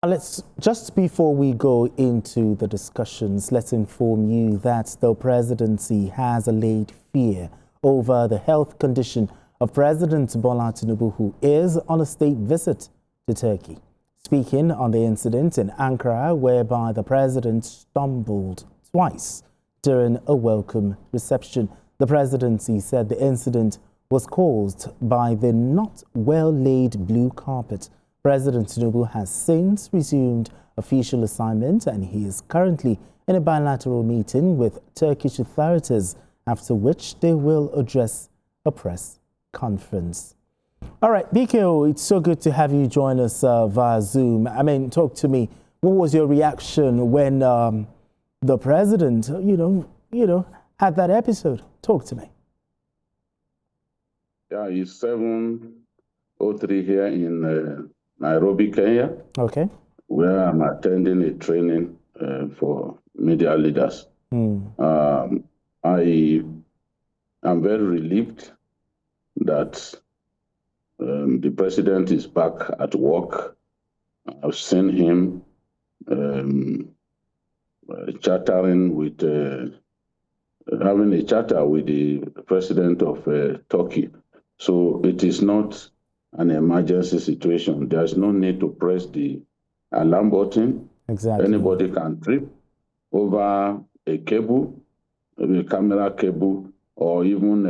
Just before we go into the discussions, let's inform you that the presidency has allayed fear over the health condition of President Bola Tinubu, who is on a state visit to Turkey. Speaking on the incident in Ankara, whereby the president stumbled twice during a welcome reception, the presidency said the incident was caused by the not well-laid blue carpet. President Tinubu has since resumed official assignment and he is currently in a bilateral meeting with Turkish authorities, after which they will address a press conference. All right, BKO, it's so good to have you join us via Zoom. I mean, talk to me. What was your reaction when the president, had that episode? Talk to me. Yeah, it's 7:03 here in Nairobi, Kenya. Okay. Where I'm attending a training for media leaders. I am very relieved that the president is back at work. I've seen him chattering with, having a chatter with the president of Turkey. So it is not an emergency situation. There's no need to press the alarm button. Exactly. Anybody can trip over a cable, maybe a camera cable, or even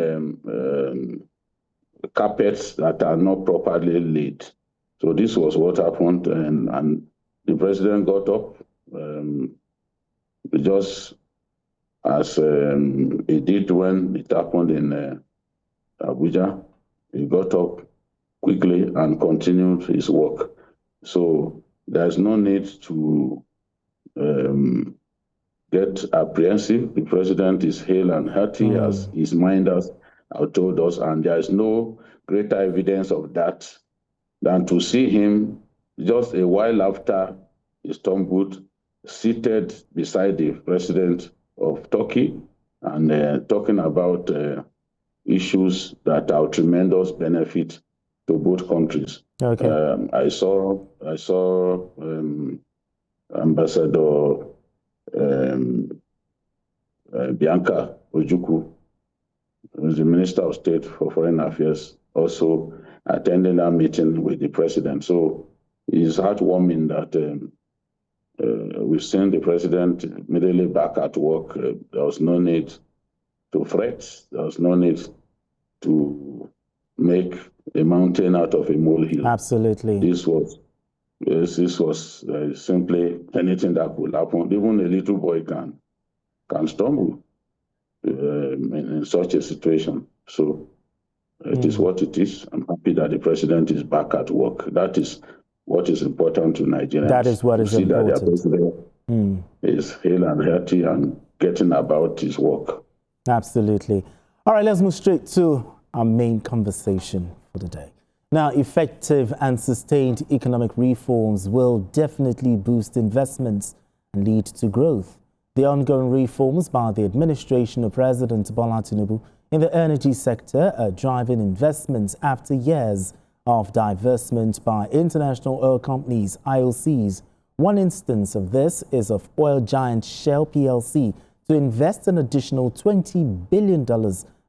carpets that are not properly laid. So this was what happened, and the president got up just as he did when it happened in Abuja. He got up quickly and continued his work. So there's no need to get apprehensive. The president is hale and hearty, as his minders have told us, and there is no greater evidence of that than to see him just a while after he stumbled, seated beside the president of Turkey and talking about issues that are tremendous benefit to both countries. Okay. I saw Ambassador Bianca Ojukwu, who is the Minister of State for Foreign Affairs, also attending that meeting with the president. So it's heartwarming that we've seen the president immediately back at work. There was no need to fret. There was no need to make a mountain out of a molehill. Absolutely. This was simply anything that could happen. Even a little boy can stumble in such a situation. So it is what it is. I'm happy that the president is back at work. That is what is important to Nigerians. That is what is important. That their president is hale and hearty and getting about his work. Absolutely. All right, let's move straight to our main conversation for the day. Now, effective and sustained economic reforms will definitely boost investments and lead to growth. The ongoing reforms by the administration of President Bola Tinubu in the energy sector are driving investments after years of divestment by international oil companies, IOCs. One instance of this is of oil giant Shell PLC to invest an additional $20 billion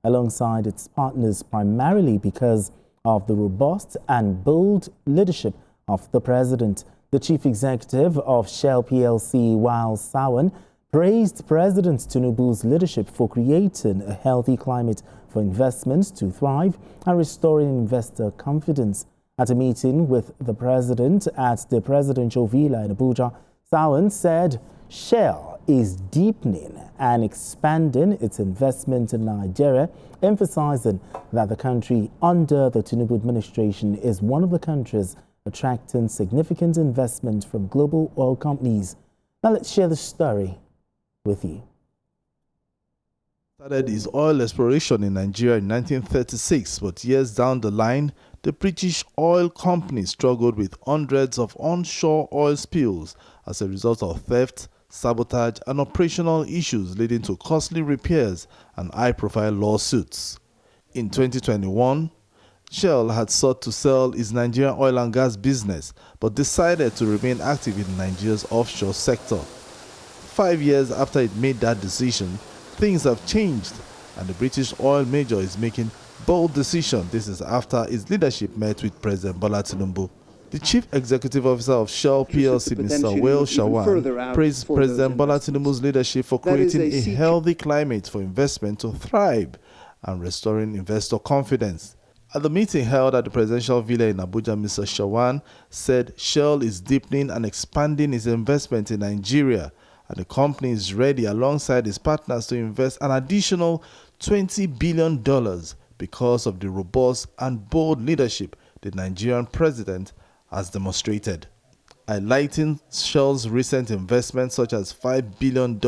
alongside its partners, primarily because of the robust and bold leadership of the president. The chief executive of Shell PLC, Wael Sawan, praised President Tinubu's leadership for creating a healthy climate for investments to thrive and restoring investor confidence. At a meeting with the president at the presidential villa in Abuja, Sawan said Shell is deepening and expanding its investment in Nigeria, emphasizing that the country under the Tinubu administration is one of the countries attracting significant investment from global oil companies. Now let's share the story with you. Started his oil exploration in Nigeria in 1936, but years down the line, the British oil company struggled with hundreds of onshore oil spills as a result of theft, sabotage, and operational issues leading to costly repairs and high-profile lawsuits. In 2021, Shell had sought to sell its Nigerian oil and gas business, but decided to remain active in Nigeria's offshore sector. 5 years after it made that decision, things have changed, and the British oil major is making bold decision. This is after its leadership met with President Bola Tinubu. The Chief Executive Officer of Shell PLC, Mr. Will Shawan, praised President Bola Tinubu's leadership for creating a healthy climate for investment to thrive and restoring investor confidence. At the meeting held at the Presidential Villa in Abuja, Mr. Shawan said Shell is deepening and expanding its investment in Nigeria, and the company is ready alongside its partners to invest an additional $20 billion because of the robust and bold leadership the Nigerian president has demonstrated. Highlighting Shell's recent investments such as $5 billion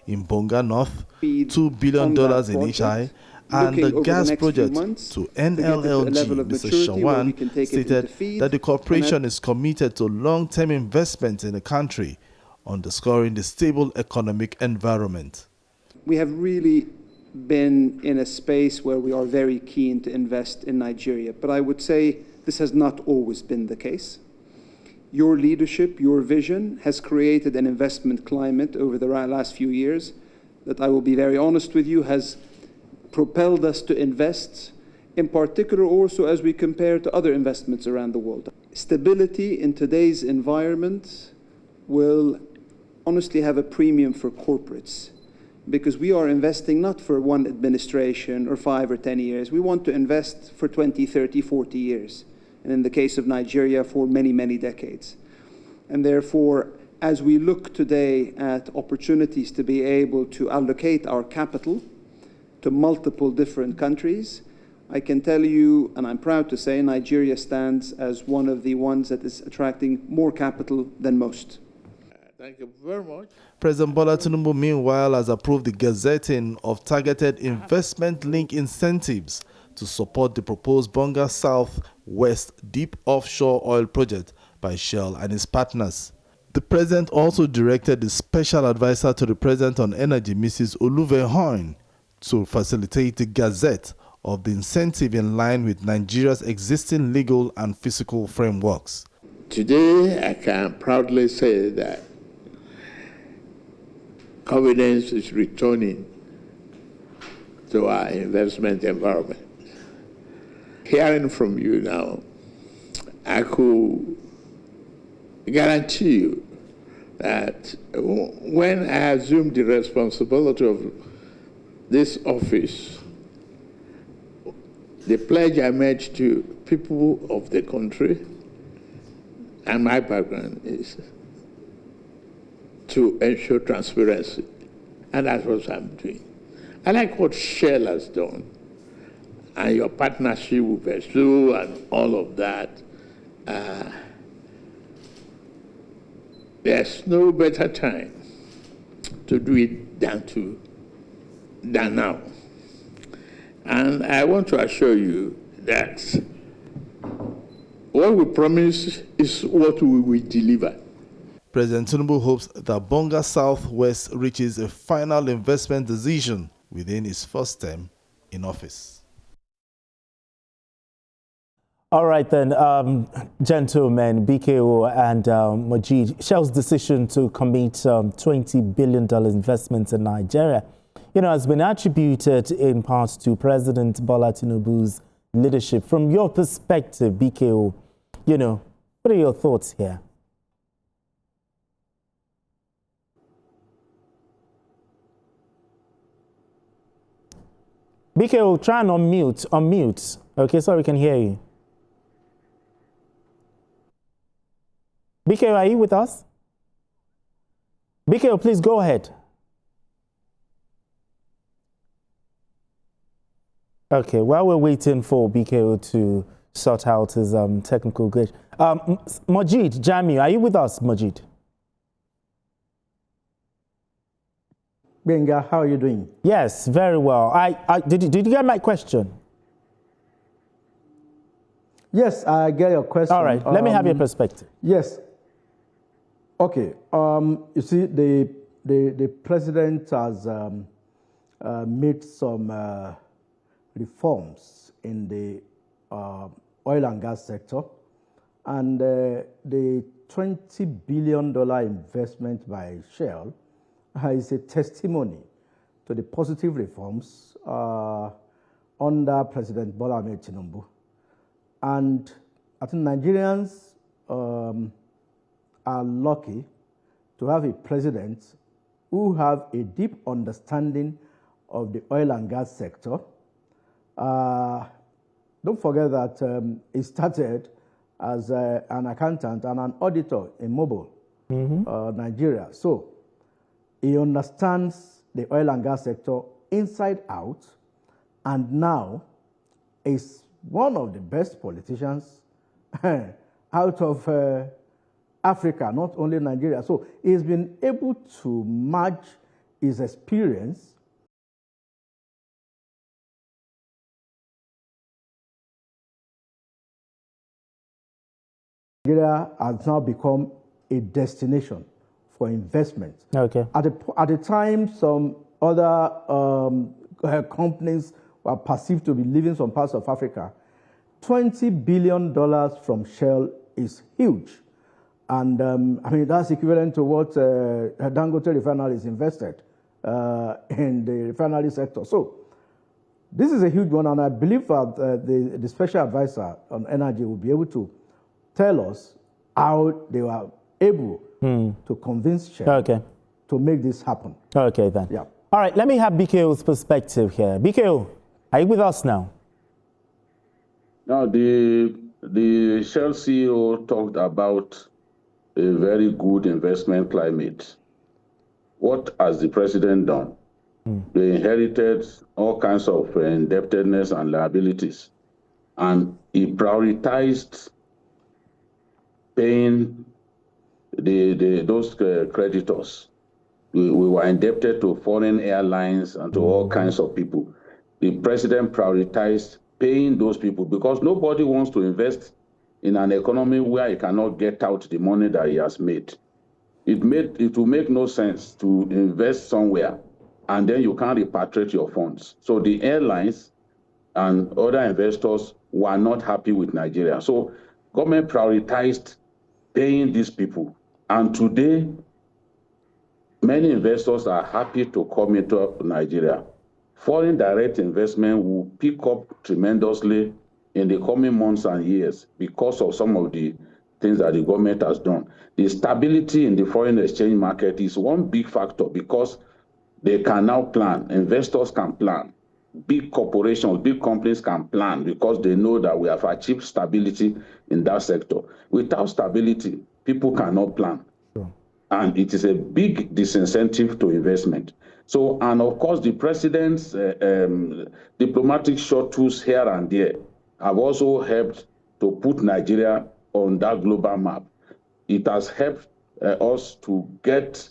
in Bonga North, $2 billion in HI, and the gas project to NLLG, Mr. Shawan stated that the corporation is committed to long-term investment in the country, underscoring the stable economic environment. We have really been in a space where we are very keen to invest in Nigeria, but I would say this has not always been the case. Your leadership, your vision has created an investment climate over the last few years that, I will be very honest with you, has propelled us to invest, in particular also as we compare to other investments around the world. Stability in today's environment will honestly have a premium for corporates, because we are investing not for one administration or 5 or 10 years. We want to invest for 20, 30, 40 years. And in the case of Nigeria, for many, many decades. And therefore, as we look today at opportunities to be able to allocate our capital to multiple different countries, I can tell you, and I'm proud to say, Nigeria stands as one of the ones that is attracting more capital than most. Thank you very much. President Bola Tinubu, meanwhile, has approved the gazetting of targeted investment-linked incentives to support the proposed Bonga South-West deep offshore oil project by Shell and its partners. The president also directed the special advisor to the president on energy, Mrs. Oluvehoin, to facilitate the gazette of the incentive in line with Nigeria's existing legal and physical frameworks. Today, I can proudly say that confidence is returning to our investment environment. Hearing from you now, I could guarantee you that when I assumed the responsibility of this office, the pledge I made to people of the country and my background is to ensure transparency. And that's what I'm doing. I like what Shell has done and your partnership with Pursue and all of that. There's no better time to do it than now. And I want to assure you that what we promise is what we will deliver. President Tinubu hopes that Bonga South-West reaches a final investment decision within his first term in office. All right then, gentlemen, BKO and Majid, Shell's decision to commit $20 billion investments in Nigeria, has been attributed in part to President Bola Tinubu's leadership. From your perspective, BKO, what are your thoughts here? BKO, try and unmute. Okay, so we can hear you. BKO, are you with us? BKO, please go ahead. Okay, while we're waiting for BKO to sort out his technical glitch. Majid, Jami, are you with us, Majid? Benga, how are you doing? Yes, very well. Did you get my question? Yes, I get your question. All right, let me have your perspective. Yes. Okay. You see, the president has made some reforms in the oil and gas sector. And the $20 billion investment by Shell is a testimony to the positive reforms under President Bola Ahmed Tinubu. And I think Nigerians are lucky to have a president who have a deep understanding of the oil and gas sector. Don't forget that he started as an accountant and an auditor in Mobile, Nigeria. So he understands the oil and gas sector inside out, and now is one of the best politicians out of Africa, not only Nigeria. So he's been able to match his experience Nigeria has now become a destination for investment. Okay. At the time, some other companies were perceived to be leaving some parts of Africa. $20 billion from Shell is huge. And I mean, that's equivalent to what Dangote Refinery is invested in the refinery sector. So this is a huge one, and I believe that the special advisor on energy will be able to tell us how they were able to convince Shell to make this happen. Okay, then. Yeah. All right, let me have BKO's perspective here. BKO, are you with us now? Now, the Shell CEO talked about a very good investment climate. What has the president done? They inherited all kinds of indebtedness and liabilities, and he prioritized paying those creditors. We were indebted to foreign airlines and to all kinds of people. The president prioritized paying those people because nobody wants to invest in an economy where he cannot get out the money that he has made. It will make no sense to invest somewhere and then you can't repatriate your funds. So the airlines and other investors were not happy with Nigeria. So government prioritized paying these people. And today, many investors are happy to come into Nigeria. Foreign direct investment will pick up tremendously in the coming months and years because of some of the things that the government has done. The stability in the foreign exchange market is one big factor because they can now plan. Investors can plan. Big corporations, big companies can plan because they know that we have achieved stability in that sector. Without stability, people cannot plan. Sure. And it is a big disincentive to investment. So, and of course, the president's diplomatic shuttles here and there have also helped to put Nigeria on that global map. It has helped us to get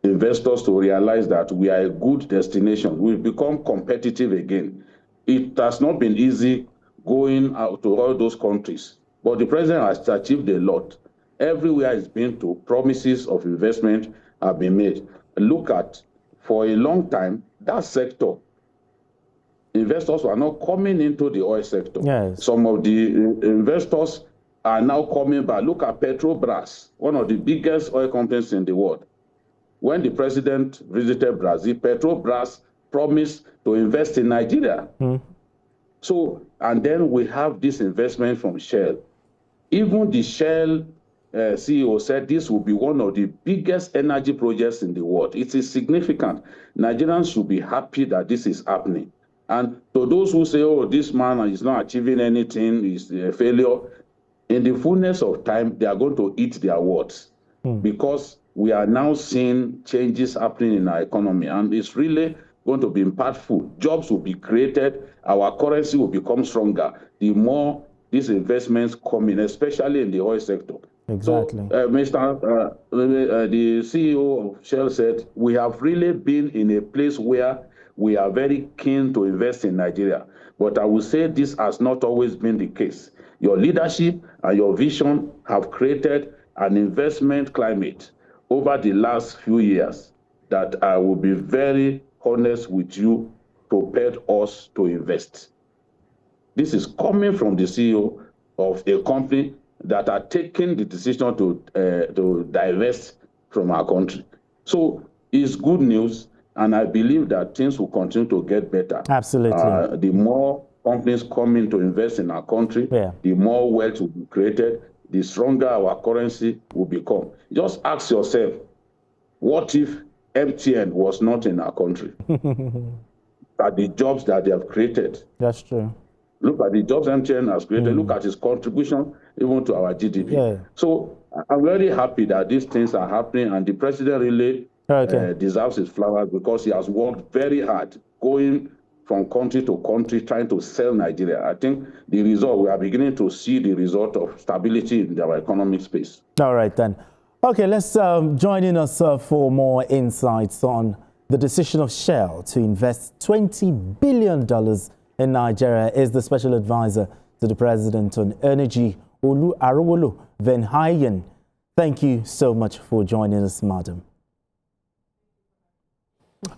investors to realize that we are a good destination. We've become competitive again. It has not been easy going out to all those countries, but the president has achieved a lot. Everywhere he's been to, promises of investment have been made. Look at, for a long time, that sector, investors were not coming into the oil sector. Yes. Some of the investors are now coming back. Look at Petrobras, one of the biggest oil companies in the world. When the president visited Brazil, Petrobras promised to invest in Nigeria. So, and then we have this investment from Shell. Even the Shell CEO said this will be one of the biggest energy projects in the world. It is significant. Nigerians should be happy that this is happening. And to those who say, oh, this man is not achieving anything, he's a failure, in the fullness of time, they are going to eat their words because we are now seeing changes happening in our economy, and it's really going to be impactful. Jobs will be created, our currency will become stronger the more these investments come in, especially in the oil sector. Exactly. So, the CEO of Shell said, we have really been in a place where we are very keen to invest in Nigeria. But I will say this has not always been the case. Your leadership and your vision have created an investment climate over the last few years that I will be very honest with you, prepared us to invest. This is coming from the CEO of a company that are taking the decision to divest from our country. So it's good news, and I believe that things will continue to get better. Absolutely. The more companies come in to invest in our country, the more wealth will be created, the stronger our currency will become. Just ask yourself, what if MTN was not in our country? At the jobs that they have created. That's true. Look at the jobs MTN has created. Look at its contribution even to our GDP. So I'm very happy that these things are happening, and the president really deserves his flowers because he has worked very hard, going from country to country, trying to sell Nigeria. I think the result, we are beginning to see the result of stability in our economic space. All right, then. Okay, let's join us for more insights on the decision of Shell to invest $20 billion in Nigeria is the special advisor to the president on energy, Olu Arowolo Venhayen. Thank you so much for joining us, madam.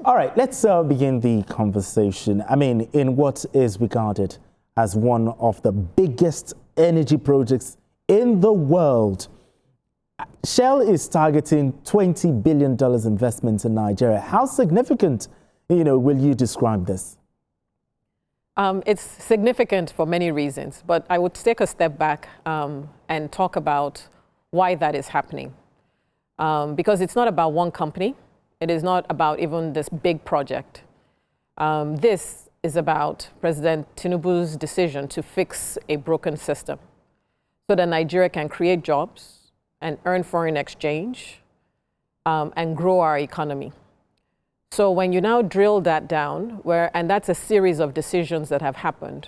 All right, let's begin the conversation. I mean, in what is regarded as one of the biggest energy projects in the world, Shell is targeting $20 billion investment in Nigeria. How significant, will you describe this? It's significant for many reasons, but I would take a step back and talk about why that is happening. Because it's not about one company. It is not about even this big project. This is about President Tinubu's decision to fix a broken system so that Nigeria can create jobs and earn foreign exchange and grow our economy. So when you now drill that down, and that's a series of decisions that have happened,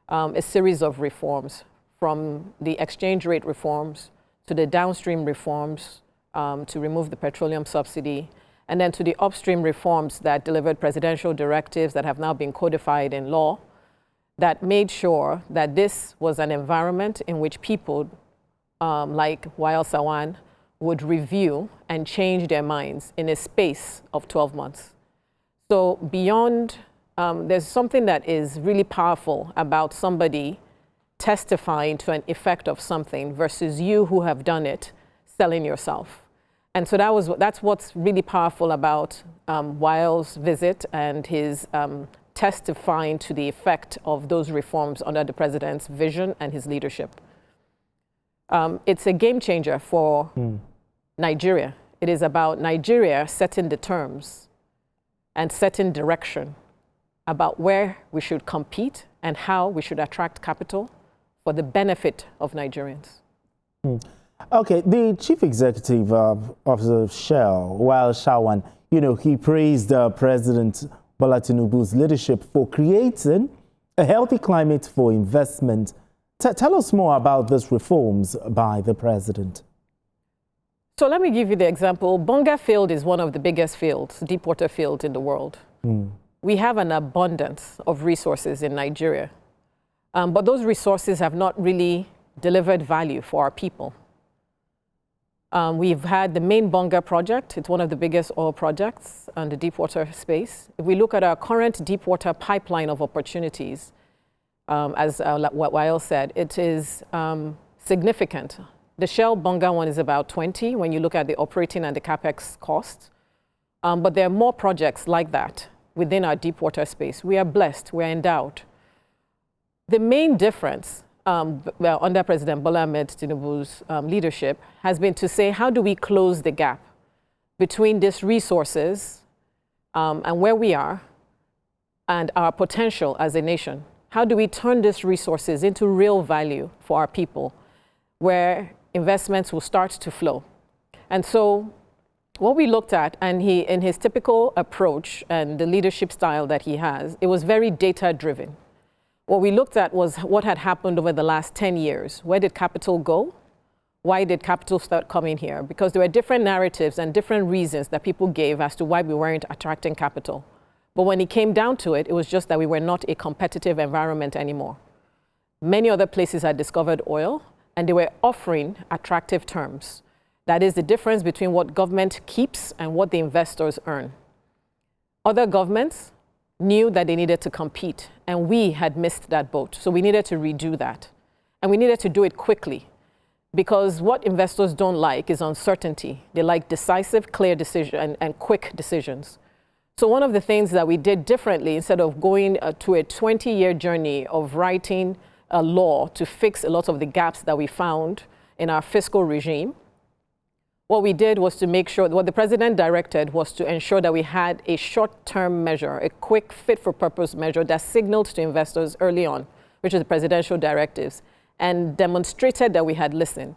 a series of reforms, from the exchange rate reforms to the downstream reforms to remove the petroleum subsidy, and then to the upstream reforms that delivered presidential directives that have now been codified in law, that made sure that this was an environment in which people like Wael Sawan would review and change their minds in a space of 12 months. So beyond, there's something that is really powerful about somebody testifying to an effect of something versus you who have done it selling yourself. And so that's what's really powerful about Wael's visit and his testifying to the effect of those reforms under the president's vision and his leadership. It's a game changer for Nigeria. It is about Nigeria setting the terms and setting direction about where we should compete and how we should attract capital for the benefit of Nigerians. Okay, the chief executive of the Shell, Wael Sawan, he praised President Bola Tinubu's leadership for creating a healthy climate for investment. Tell us more about these reforms by the president. So let me give you the example. Bonga Field is one of the biggest fields, deep water fields in the world. We have an abundance of resources in Nigeria, but those resources have not really delivered value for our people. We've had the main Bonga project. It's one of the biggest oil projects in the deep water space. If we look at our current deep water pipeline of opportunities, as what Wael said, it is significant. The Shell Bonga one is about 20 when you look at the operating and the CapEx costs. But there are more projects like that within our deep water space. We are blessed, we are endowed. The main difference under President Bola Ahmed Tinubu's leadership has been to say, how do we close the gap between these resources and where we are and our potential as a nation? How do we turn these resources into real value for our people where investments will start to flow? And so what we looked at, and he, in his typical approach and the leadership style that he has, it was very data-driven. What we looked at was what had happened over the last 10 years. Where did capital go? Why did capital start coming here? Because there were different narratives and different reasons that people gave as to why we weren't attracting capital. But when it came down to it, it was just that we were not a competitive environment anymore. Many other places had discovered oil, and they were offering attractive terms. That is the difference between what government keeps and what the investors earn. Other governments knew that they needed to compete, and we had missed that boat. So we needed to redo that. And we needed to do it quickly, because what investors don't like is uncertainty. They like decisive, clear decision and quick decisions. So one of the things that we did differently, instead of going to a 20-year journey of writing a law to fix a lot of the gaps that we found in our fiscal regime, what we did was to make sure, what the president directed was to ensure that we had a short-term measure, a quick fit-for-purpose measure that signaled to investors early on, which is the presidential directives, and demonstrated that we had listened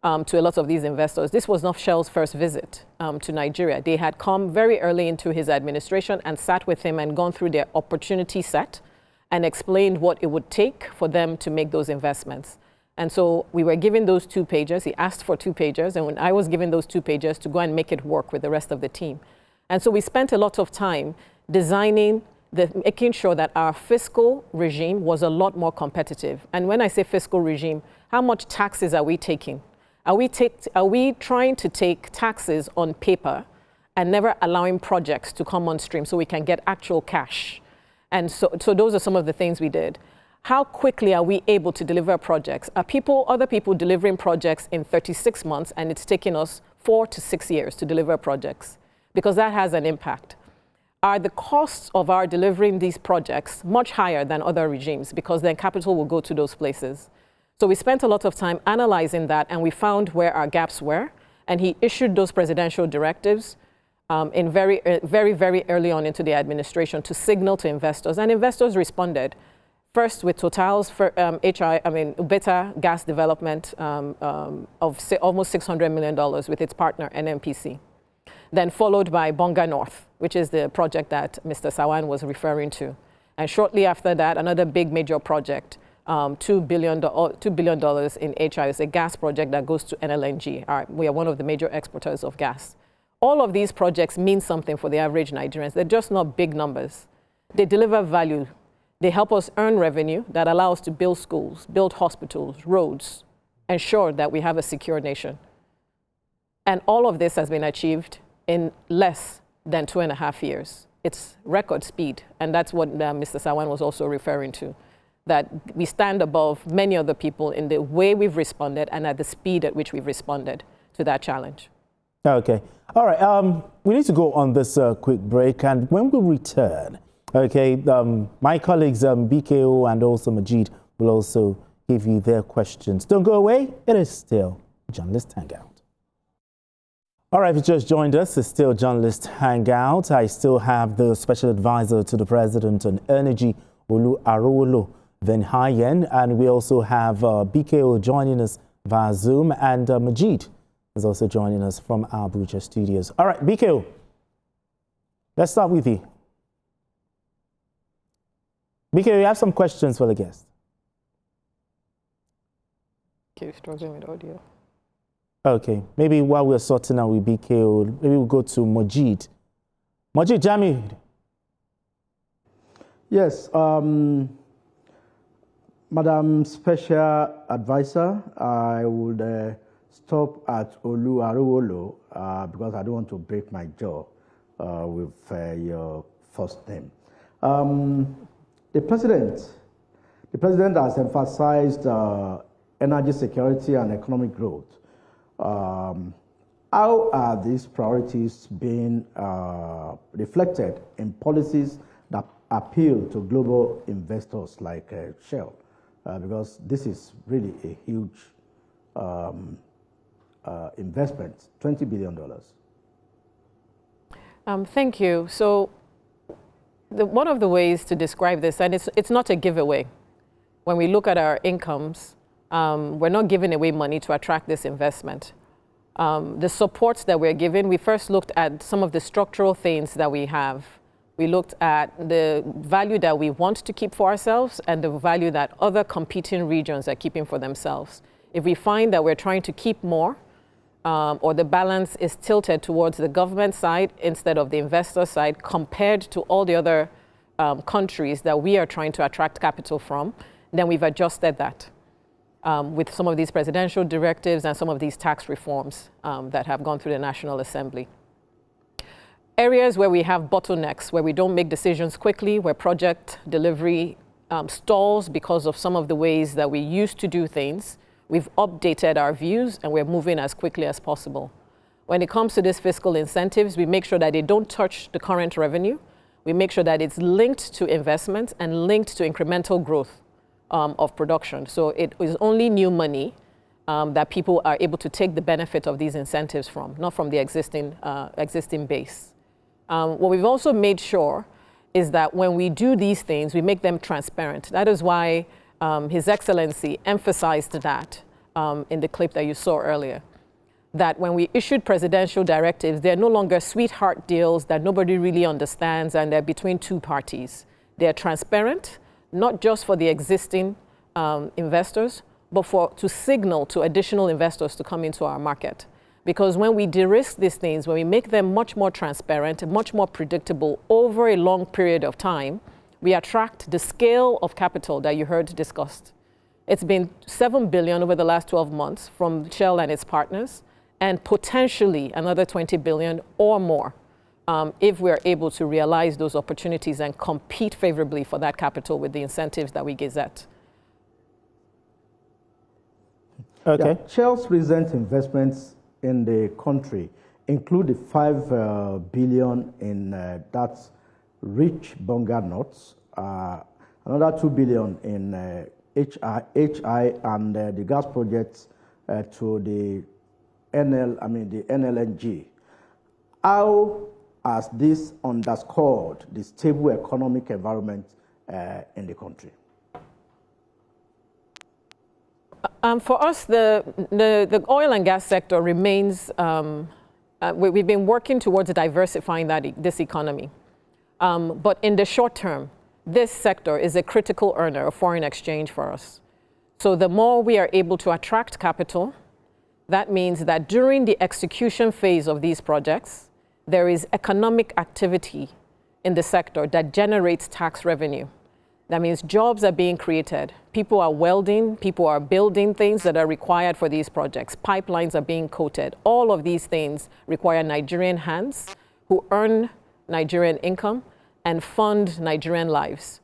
to a lot of these investors. This was not Shell's first visit to Nigeria. They had come very early into his administration and sat with him and gone through their opportunity set and explained what it would take for them to make those investments. And so we were given those 2 pages. He asked for 2 pages, and when I was given those 2 pages to go and make it work with the rest of the team. And so we spent a lot of time designing, making sure that our fiscal regime was a lot more competitive. And when I say fiscal regime, how much taxes are we taking? Are we trying to take taxes on paper and never allowing projects to come on stream so we can get actual cash? And so those are some of the things we did. How quickly are we able to deliver projects? Are other people delivering projects in 36 months, and it's taking us 4 to 6 years to deliver projects? Because that has an impact. Are the costs of our delivering these projects much higher than other regimes? Because then capital will go to those places. So we spent a lot of time analyzing that, and we found where our gaps were. And he issued those presidential directives in very early on into the administration to signal to investors. And investors responded. First with Total's Beta gas development of almost $600 million with its partner NNPC. Then followed by Bonga North, which is the project that Mr. Sawan was referring to. And shortly after that, another big major project, $2 billion in HI, is a gas project that goes to NLNG. We are one of the major exporters of gas. All of these projects mean something for the average Nigerians. They're just not big numbers. They deliver value. They help us earn revenue that allows us to build schools, build hospitals, roads, ensure that we have a secure nation. And all of this has been achieved in less than 2.5 years. It's record speed, and that's what Mr. Sawan was also referring to, that we stand above many other people in the way we've responded and at the speed at which we've responded to that challenge. Okay. All right. We need to go on this quick break, and when we return, okay, my colleagues BKO and also Majid will also give you their questions. Don't go away. It is still Journalist Hangout. All right, if you just joined us, it's still Journalist Hangout. I still have the Special Advisor to the President on Energy, Olu Arowolo Venhayen, and we also have BKO joining us via Zoom, and Majid is also joining us from our Abuja studios. All right, BKO, let's start with you. BKO, you have some questions for the guest. Okay, struggling with audio. Okay, maybe while we're sorting out with BKO, maybe we'll go to Majid. Majid Jamil. Yes, Madam Special Advisor, I would stop at Olu Arowolo because I don't want to break my jaw with your first name. The president has emphasized energy security and economic growth. How are these priorities being reflected in policies that appeal to global investors like Shell? Because this is really a huge investment, $20 billion. Thank you. So one of the ways to describe this, and it's not a giveaway. When we look at our incomes, we're not giving away money to attract this investment. The supports that we're given, we first looked at some of the structural things that we have. We looked at the value that we want to keep for ourselves and the value that other competing regions are keeping for themselves. If we find that we're trying to keep more, or the balance is tilted towards the government side instead of the investor side compared to all the other countries that we are trying to attract capital from, then we've adjusted that with some of these presidential directives and some of these tax reforms that have gone through the National Assembly. areas where we have bottlenecks, where we don't make decisions quickly, where project delivery stalls because of some of the ways that we used to do things, we've updated our views and we're moving as quickly as possible. When it comes to these fiscal incentives, we make sure that they don't touch the current revenue. We make sure that it's linked to investment and linked to incremental growth of production. So it is only new money that people are able to take the benefit of these incentives from, not from the existing base. What we've also made sure is that when we do these things, we make them transparent. That is why His Excellency emphasized that in the clip that you saw earlier, that when we issued presidential directives, they're no longer sweetheart deals that nobody really understands and they're between two parties. They're transparent, not just for the existing investors, but to signal to additional investors to come into our market. Because when we de-risk these things, when we make them much more transparent and much more predictable over a long period of time, we attract the scale of capital that you heard discussed. It's been $7 billion over the last 12 months from Shell and its partners, and potentially another $20 billion or more if we're able to realize those opportunities and compete favorably for that capital with the incentives that we gazette. Okay. Yeah, Shell's recent investments in the country include the $5 billion in that rich Bonga nuts, another $2 billion in HI and the gas projects to the NLNG. How has this underscored the stable economic environment in the country? For us, the oil and gas sector remains, we've been working towards diversifying this economy. But in the short term, this sector is a critical earner of foreign exchange for us. So the more we are able to attract capital, that means that during the execution phase of these projects, there is economic activity in the sector that generates tax revenue. That means jobs are being created. People are welding, people are building things that are required for these projects. Pipelines are being coated. All of these things require Nigerian hands who earn Nigerian income and fund Nigerian lives.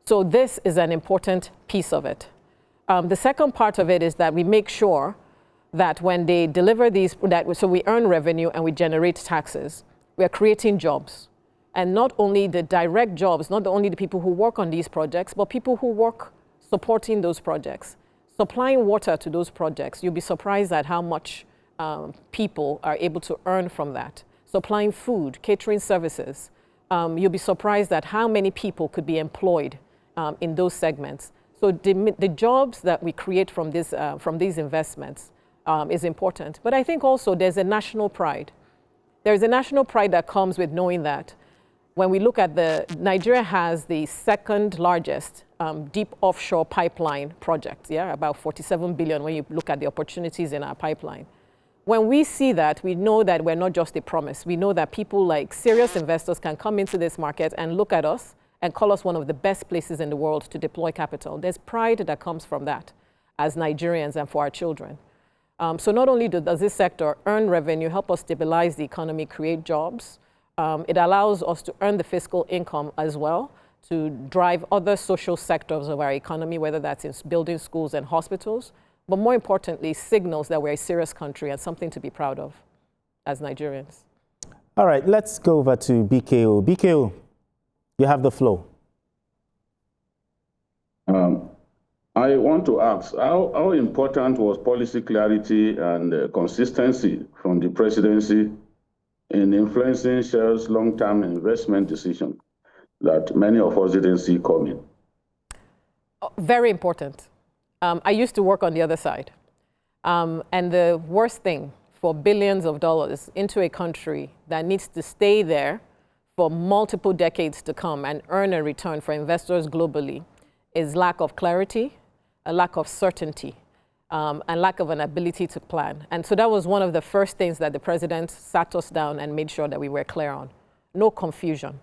So this is an important piece of it. The second part of it is that we make sure that when they deliver these, so we earn revenue and we generate taxes, we are creating jobs. And not only the direct jobs, not only the people who work on these projects, but people who work supporting those projects, supplying water to those projects. You'll be surprised at how much people are able to earn from that. Supplying food, catering services. You'll be surprised at how many people could be employed in those segments. So the jobs that we create from these investments is important. But I think also there's a national pride. There's a national pride that comes with knowing that when we look at Nigeria has the second largest deep offshore pipeline project, about 47 billion when you look at the opportunities in our pipeline. When we see that, we know that we're not just a promise. We know that people like serious investors can come into this market and look at us and call us one of the best places in the world to deploy capital. There's pride that comes from that as Nigerians and for our children. So not only does this sector earn revenue, help us stabilize the economy, create jobs, it allows us to earn the fiscal income as well to drive other social sectors of our economy, whether that's in building schools and hospitals, but more importantly, signals that we're a serious country and something to be proud of as Nigerians. All right, let's go over to BKO. BKO, you have the floor. I want to ask, how important was policy clarity and consistency from the presidency in influencing Shell's long-term investment decision that many of us didn't see coming? Very important. I used to work on the other side. And the worst thing for billions of dollars into a country that needs to stay there for multiple decades to come and earn a return for investors globally is lack of clarity, a lack of certainty, and lack of an ability to plan. And so that was one of the first things that the president sat us down and made sure that we were clear on. No confusion.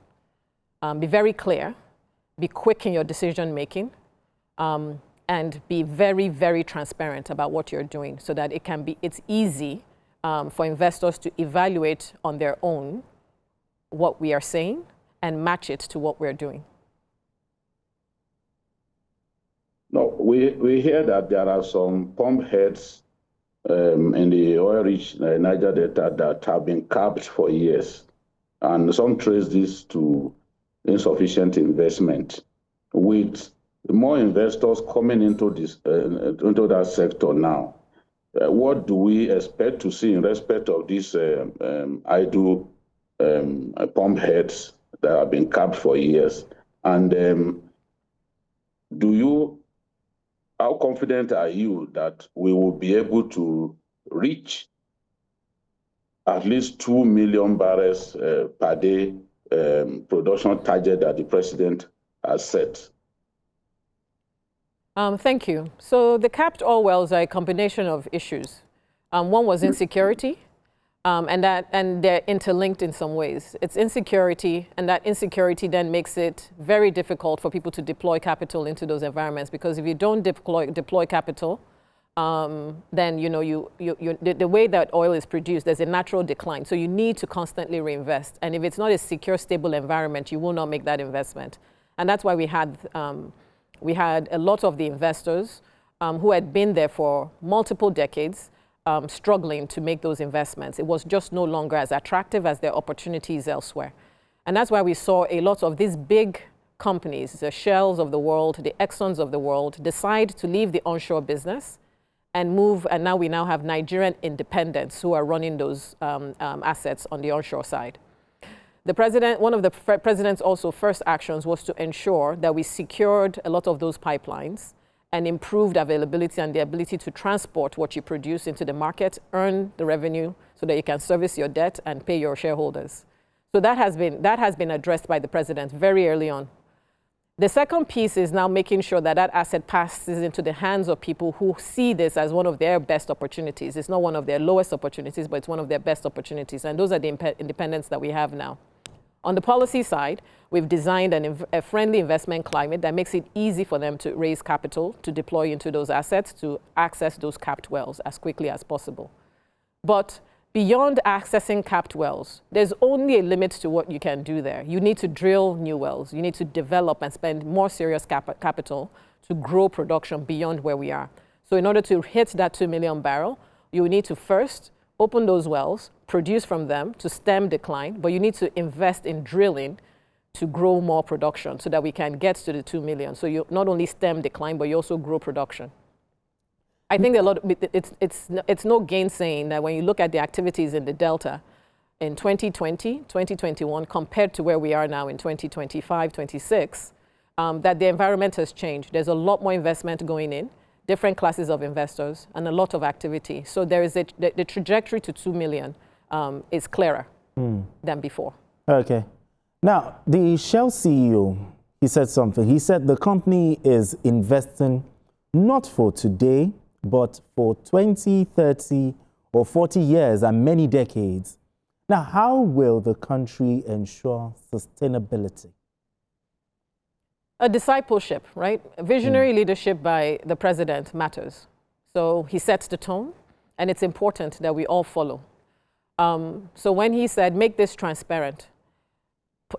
Be very clear, be quick in your decision making, and be very, very transparent about what you're doing so that it's easy for investors to evaluate on their own what we are saying and match it to what we're doing. No, we hear that there are some pump heads in the oil-rich Niger Delta that have been capped for years, and some trace this to insufficient investment. With more investors coming into into that sector now, what do we expect to see in respect of these idle pump heads that have been capped for years? And how confident are you that we will be able to reach at least 2 million barrels per day production target that the president has set? Thank you. So the capped oil wells are a combination of issues. One was insecurity, and they're interlinked in some ways. It's insecurity, and that insecurity then makes it very difficult for people to deploy capital into those environments, because if you don't deploy capital, then the way that oil is produced, there's a natural decline. So you need to constantly reinvest. And if it's not a secure, stable environment, you will not make that investment. And that's why we had a lot of the investors who had been there for multiple decades struggling to make those investments. It was just no longer as attractive as their opportunities elsewhere. And that's why we saw a lot of these big companies, the Shells of the world, the Exxons of the world, decide to leave the onshore business and move, and now we have Nigerian independents who are running those assets on the onshore side. One of the president's also first actions was to ensure that we secured a lot of those pipelines and improved availability and the ability to transport what you produce into the market, earn the revenue so that you can service your debt and pay your shareholders. So that has been addressed by the president very early on. The second piece is now making sure that that asset passes into the hands of people who see this as one of their best opportunities. It's not one of their lowest opportunities, but it's one of their best opportunities. And those are the independents that we have now. On the policy side, we've designed a friendly investment climate that makes it easy for them to raise capital, to deploy into those assets, to access those capped wells as quickly as possible. But beyond accessing capped wells, there's only a limit to what you can do there. You need to drill new wells. You need to develop and spend more serious capital to grow production beyond where we are. So in order to hit that 2 million barrel, you need to first open those wells, produce from them to stem decline, but you need to invest in drilling to grow more production so that we can get to the 2 million. So you not only stem decline, but you also grow production. I think it's no gainsaying that when you look at the activities in the Delta in 2020, 2021, compared to where we are now in 2025, 26, that the environment has changed. There's a lot more investment going in, different classes of investors, and a lot of activity. So there is the trajectory to 2 million is clearer than before. Okay. Now, the Shell CEO, he said something. He said the company is investing not for today, but for 20, 30, or 40 years and many decades. Now, how will the country ensure sustainability? A discipleship, right? Visionary leadership by the president matters. So he sets the tone, and it's important that we all follow. So when he said, make this transparent,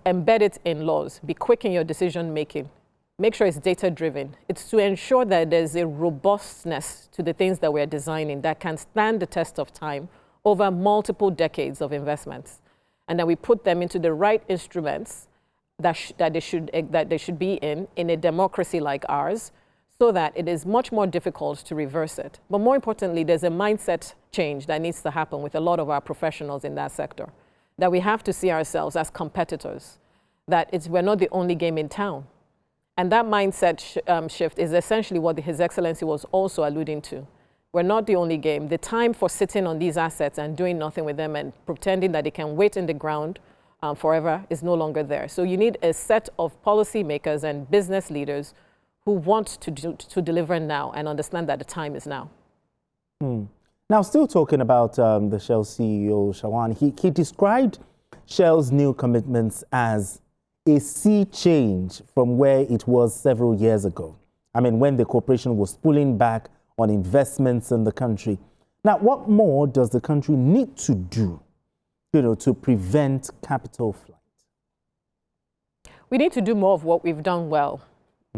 embed it in laws, be quick in your decision making, make sure it's data-driven. It's to ensure that there's a robustness to the things that we're designing that can stand the test of time over multiple decades of investments, and that we put them into the right instruments that they should be in a democracy like ours, so that it is much more difficult to reverse it. But more importantly, there's a mindset change that needs to happen with a lot of our professionals in that sector, that we have to see ourselves as competitors, that we're not the only game in town. And that mindset shift is essentially what His Excellency was also alluding to. We're not the only game. The time for sitting on these assets and doing nothing with them and pretending that they can wait in the ground forever is no longer there. So you need a set of policymakers and business leaders who want to deliver now and understand that the time is now. Now, still talking about the Shell CEO, Shawan, he described Shell's new commitments as a sea change from where it was several years ago. I mean, when the corporation was pulling back on investments in the country. Now, what more does the country need to do, to prevent capital flight? We need to do more of what we've done well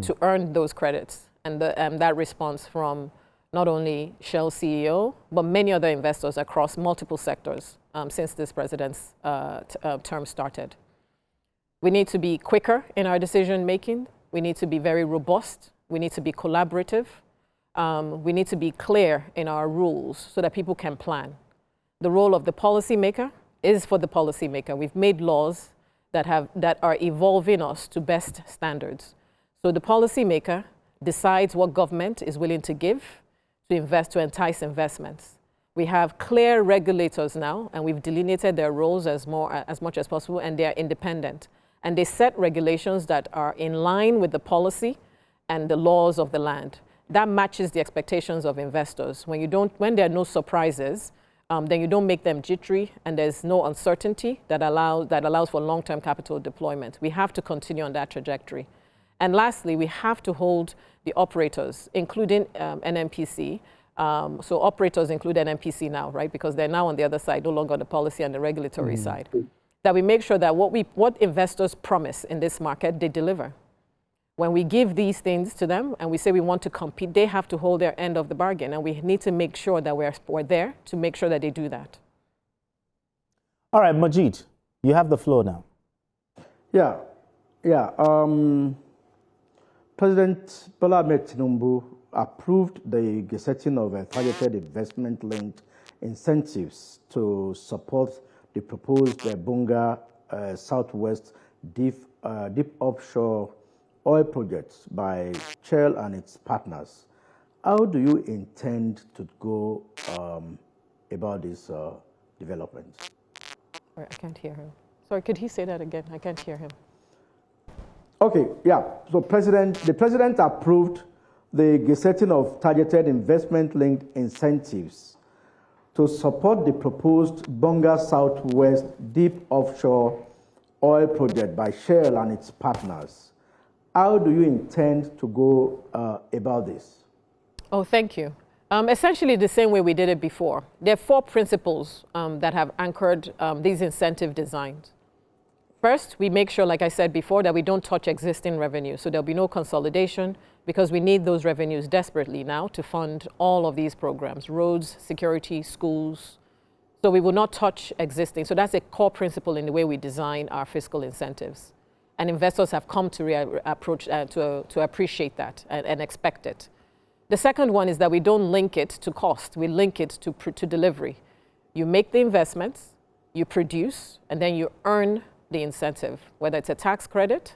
to earn those credits and that response from not only Shell CEO, but many other investors across multiple sectors since this president's term started. We need to be quicker in our decision making. We need to be very robust. We need to be collaborative. We need to be clear in our rules so that people can plan. The role of the policymaker is for the policymaker. We've made laws that are evolving us to best standards. So the policymaker decides what government is willing to give to invest, to entice investments. We have clear regulators now, and we've delineated their roles as much as possible, and they are independent. And they set regulations that are in line with the policy and the laws of the land. That matches the expectations of investors. When there are no surprises, then you don't make them jittery, and there's no uncertainty that allows for long-term capital deployment. We have to continue on that trajectory. And lastly, we have to hold the operators, including NNPC. So operators include NNPC now, right? Because they're now on the other side, no longer on the policy and the regulatory side. That we make sure that what investors promise in this market, they deliver. When we give these things to them and we say we want to compete, they have to hold their end of the bargain, and we need to make sure that we're there to make sure that they do that. All right, Majid, you have the floor now. President Bola Ahmed Tinubu approved the gazetting of targeted investment-linked incentives to support the proposed Bonga Southwest deep offshore oil projects by Shell and its partners. How do you intend to go about this development? Sorry, I can't hear him. Sorry, could he say that again? I can't hear him. Okay, yeah. So the president approved the gazetting of targeted investment-linked incentives to support the proposed Bonga Southwest deep offshore oil project by Shell and its partners. How do you intend to go about this? Oh, thank you. Essentially the same way we did it before. There are 4 principles that have anchored these incentive designs. First, we make sure, like I said before, that we don't touch existing revenue. So there'll be no consolidation because we need those revenues desperately now to fund all of these programs, roads, security, schools. So we will not touch existing. So that's a core principle in the way we design our fiscal incentives. And investors have come to appreciate that and expect it. The second one is that we don't link it to cost. We link it to delivery. You make the investments, you produce, and then you earn the incentive, whether it's a tax credit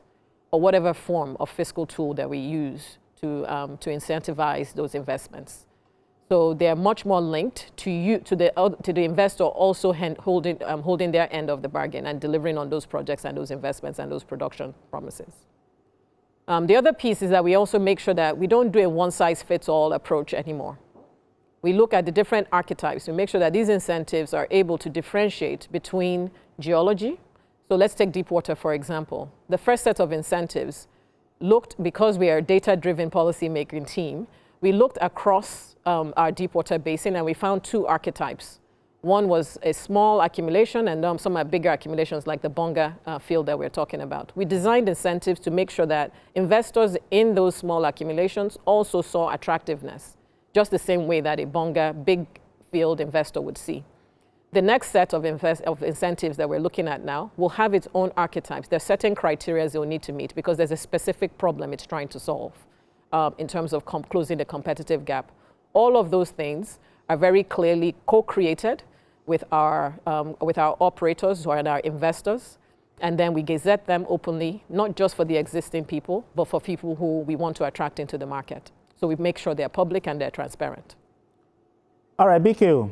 or whatever form of fiscal tool that we use to incentivize those investments. So they are much more linked to the investor also holding their end of the bargain and delivering on those projects and those investments and those production promises. The other piece is that we also make sure that we don't do a one-size-fits-all approach anymore. We look at the different archetypes to make sure that these incentives are able to differentiate between geology. So let's take deep water, for example. The first set of incentives looked, because we are a data-driven policy-making team, we looked across our deep water basin and we found 2 archetypes. One was a small accumulation and some are bigger accumulations like the Bonga field that we're talking about. We designed incentives to make sure that investors in those small accumulations also saw attractiveness, just the same way that a Bonga big field investor would see. The next set of incentives that we're looking at now will have its own archetypes. There are certain criteria they'll need to meet because there's a specific problem it's trying to solve in terms of closing the competitive gap. All of those things are very clearly co-created with our operators or our investors, and then we gazette them openly, not just for the existing people, but for people who we want to attract into the market. So we make sure they're public and they're transparent. All right, BQ.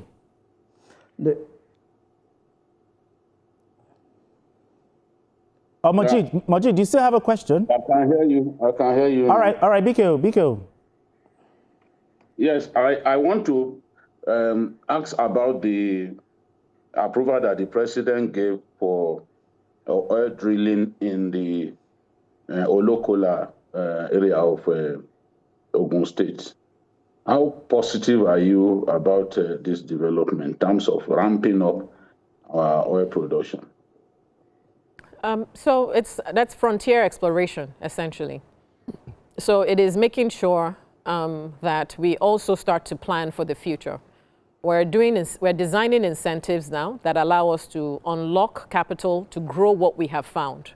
Majid, Majid, do you still have a question? I can hear you. I can hear you. All right, BQ. Yes, I want to ask about the approval that the president gave for oil drilling in the Olokola area of Ogun State. How positive are you about this development in terms of ramping up our oil production? So that's frontier exploration, essentially. So it is making sure that we also start to plan for the future. We're designing incentives now that allow us to unlock capital to grow what we have found.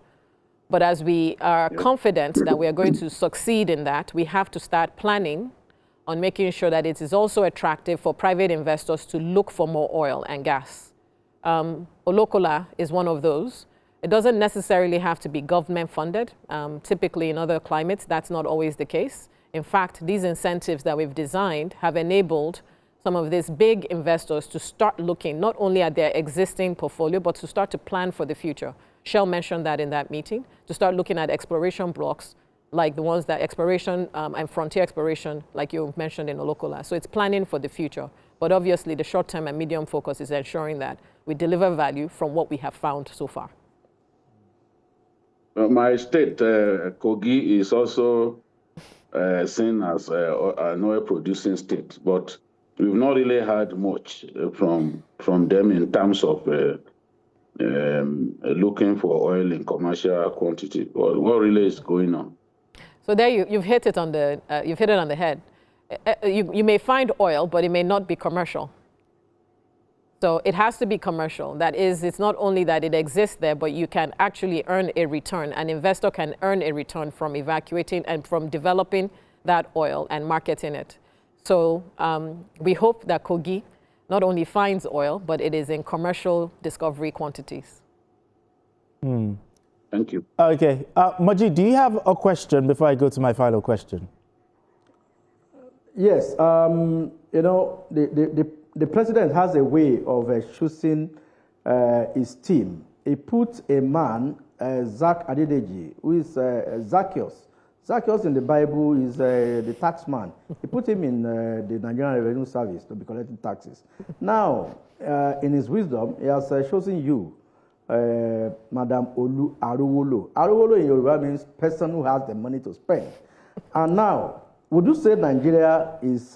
But as we are confident that we are going to succeed in that, we have to start planning on making sure that it is also attractive for private investors to look for more oil and gas. Olokola is one of those. It doesn't necessarily have to be government funded. Typically in other climates, that's not always the case. In fact, these incentives that we've designed have enabled some of these big investors to start looking not only at their existing portfolio, but to start to plan for the future. Shell mentioned that in that meeting, to start looking at exploration blocks like the ones that exploration and frontier exploration, like you mentioned in Olokola. So it's planning for the future. But obviously the short-term and medium focus is ensuring that we deliver value from what we have found so far. My state, Kogi, is also seen as an oil-producing state, but we've not really heard much from them in terms of looking for oil in commercial quantity. What really is going on? So there you've hit it on the head. You may find oil, but it may not be commercial. So it has to be commercial. That is, it's not only that it exists there, but you can actually earn a return. An investor can earn a return from evacuating and from developing that oil and marketing it. So we hope that Kogi not only finds oil, but it is in commercial discovery quantities. Thank you. Okay. Moji, do you have a question before I go to my final question? Yes. You know, the president has a way of choosing his team. He put a man, Zach Adedeji, who is Zacchaeus. Zacchaeus in the Bible is the tax man. He put him in the Nigerian Revenue Service to be collecting taxes. Now, in his wisdom, he has chosen you, Madam Olu Arowolo. Arowolo in Yoruba means person who has the money to spend. And now, would you say Nigeria is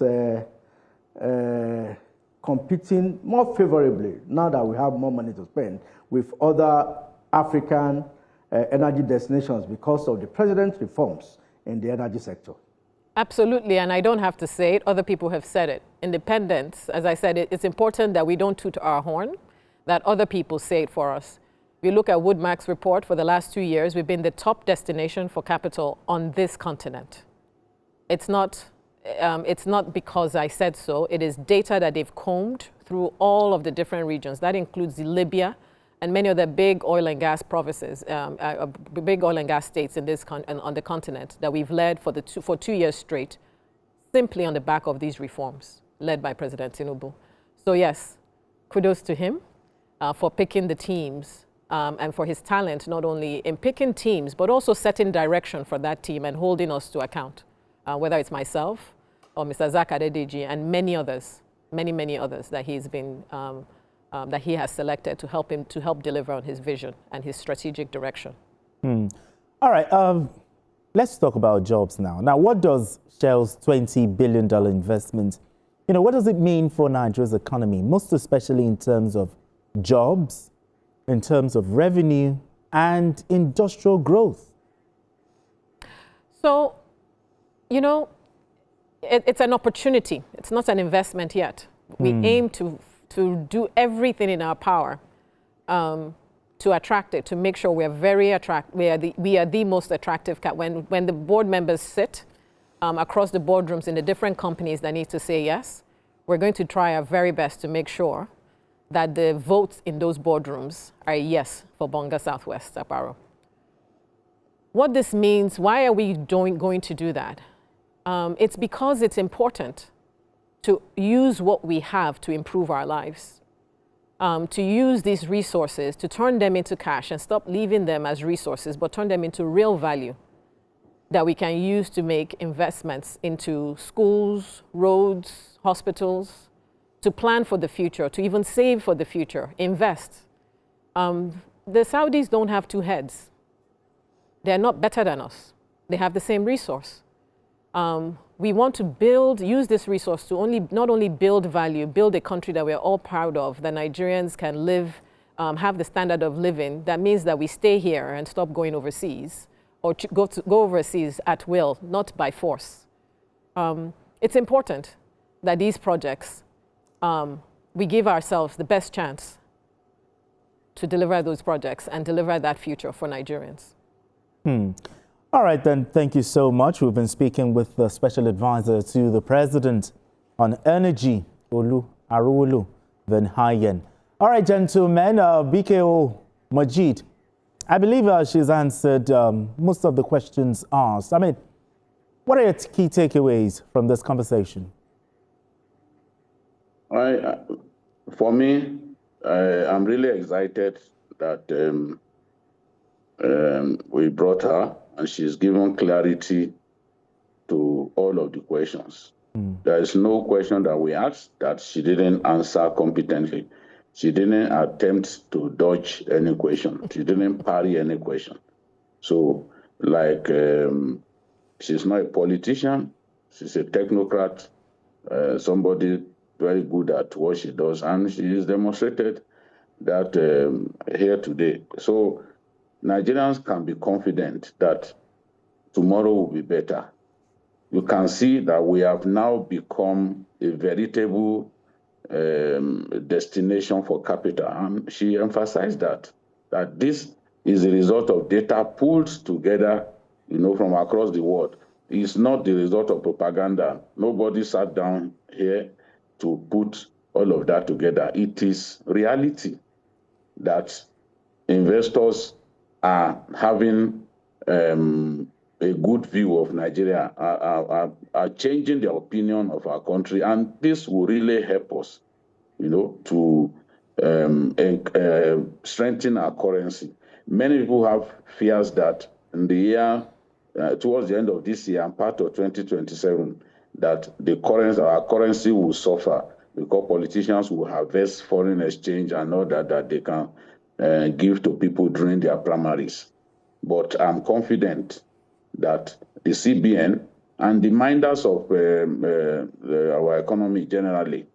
competing more favorably now that we have more money to spend with other African energy destinations because of the president's reforms in the energy sector? Absolutely, and I don't have to say it. Other people have said it. Independence, as I said, it's important that we don't toot our horn, that other people say it for us. If you look at Woodmack's report for the last 2 years, we've been the top destination for capital on this continent. It's not because I said so. It is data that they've combed through all of the different regions. That includes Libya and many of the big oil and gas provinces, big oil and gas states in this on the continent that we've led for 2 years straight, simply on the back of these reforms led by President Tinubu. So yes, kudos to him for picking the teams and for his talent, not only in picking teams, but also setting direction for that team and holding us to account. Whether it's myself or Mr. Zach Adedeji and many others, many others that he's been, that he has selected to help deliver on his vision and his strategic direction. All right, let's talk about jobs now. Now, what does Shell's $20 billion investment, what does it mean for Nigeria's economy, most especially in terms of jobs, in terms of revenue and industrial growth? So, it's an opportunity. It's not an investment yet. We aim to do everything in our power to attract it, to make sure we are very attractive. We are the most attractive. When the board members sit across the boardrooms in the different companies that need to say yes, we're going to try our very best to make sure that the votes in those boardrooms are yes for Bonga Southwest Aparo. What this means, why are we going to do that? It's because it's important to use what we have to improve our lives, to use these resources, to turn them into cash and stop leaving them as resources, but turn them into real value that we can use to make investments into schools, roads, hospitals, to plan for the future, to even save for the future, invest. The Saudis don't have two heads. They're not better than us. They have the same resource. We want to use this resource to not only build value, build a country that we're all proud of, that Nigerians can live have the standard of living that means that we stay here and stop going overseas, or go overseas at will, not by force. It's important that these projects, we give ourselves the best chance to deliver those projects and deliver that future for Nigerians. All right, then, thank you so much. We've been speaking with the Special Advisor to the President on Energy, Olu Arowolo Venhayen. All right, gentlemen, BKO Majid, I believe she's answered most of the questions asked. I mean, what are your key takeaways from this conversation? For me, I'm really excited that we brought her, and she's given clarity to all of the questions. There is no question that we asked that she didn't answer competently. She didn't attempt to dodge any question. She didn't parry any question. So, like, she's not a politician. She's a technocrat, somebody very good at what she does, and she has demonstrated that here today. So Nigerians can be confident that tomorrow will be better. You can see that we have now become a veritable destination for capital, and she emphasized that this is a result of data pulled together, from across the world. It's not the result of propaganda. Nobody sat down here to put all of that together. It is reality that investors are having a good view of Nigeria, are changing their opinion of our country, and this will really help us, to strengthen our currency. Many people have fears that in the year, towards the end of this year and part of 2027, that our currency will suffer because politicians will harvest foreign exchange and all that they can give to people during their primaries. But I'm confident that the CBN and the minders of our economy generally,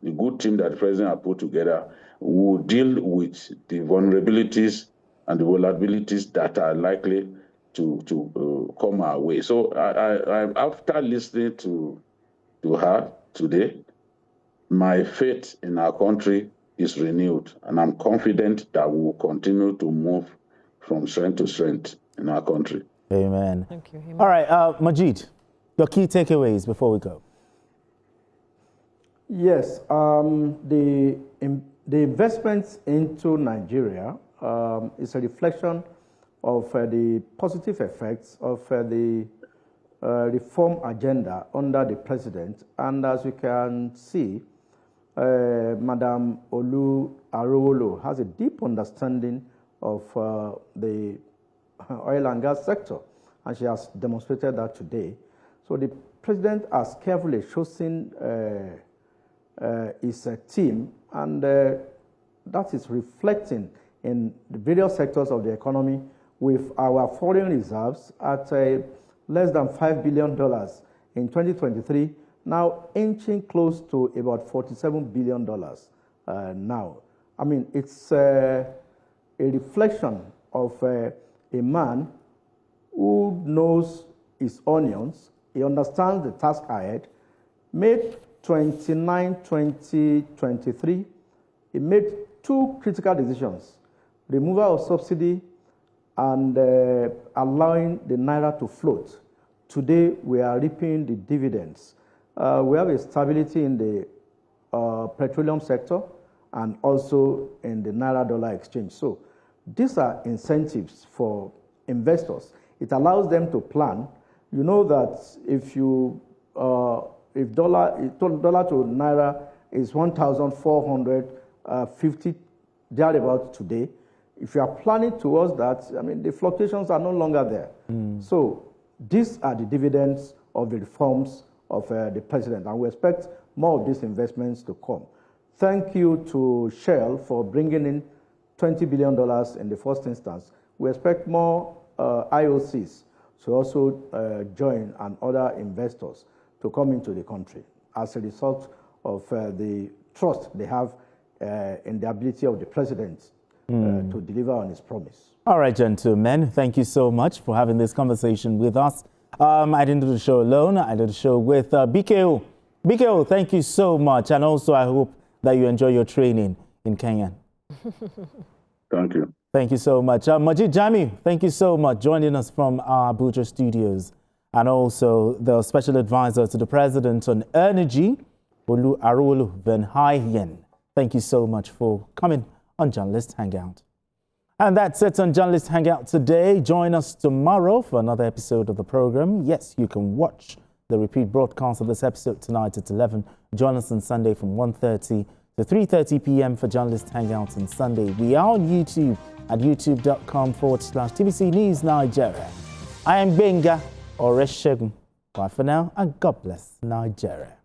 the good team that the president has put together, will deal with the vulnerabilities and the vulnerabilities that are likely to come our way. So I after listening to her today, my faith in our country is renewed, and I'm confident that we will continue to move from strength to strength in our country. Amen. Thank you. Amen. All right, Majid, your key takeaways before we go. Yes, the investments into Nigeria is a reflection of the positive effects of the reform agenda under the president. And as you can see, Madam Olu Arowolo has a deep understanding of the oil and gas sector, and she has demonstrated that today. So the president has carefully chosen his team, and that is reflecting in the various sectors of the economy, with our foreign reserves at less than $5 billion in 2023, now inching close to about $47 billion now. I mean, it's a reflection of a man who knows his onions. He understands the task ahead. May 29, 2023, he made two critical decisions: removal of subsidy and allowing the naira to float. Today, we are reaping the dividends. We have a stability in the petroleum sector and also in the naira-dollar exchange. So these are incentives for investors. It allows them to plan. You know that if dollar to naira is 1,450 thereabouts today, if you are planning towards that, I mean, the fluctuations are no longer there. So these are the dividends of the reforms of the president, and we expect more of these investments to come. Thank you to Shell for bringing in $20 billion in the first instance. We expect more IOCs to also join, and other investors to come into the country as a result of the trust they have in the ability of the president to deliver on his promise. All right, gentlemen, thank you so much for having this conversation with us. I didn't do the show alone. I did the show with BKO. BKO, thank you so much. And also, I hope that you enjoy your training in Kenya. Thank you. Thank you so much. Majid Jami, thank you so much joining us from our Abuja studios. And also the special advisor to the president on energy, Olu Arolu Venhaiyen. Thank you so much for coming on Journalist Hangout. And that's it on Journalist Hangout today. Join us tomorrow for another episode of the program. Yes, you can watch the repeat broadcast of this episode tonight at 11. Join us on Sunday from 1:30 to 3:30 p.m. for Journalist Hangouts on Sunday. We are on YouTube at youtube.com/TVC News Nigeria. I am Benga Oreshegun. Bye for now and God bless Nigeria.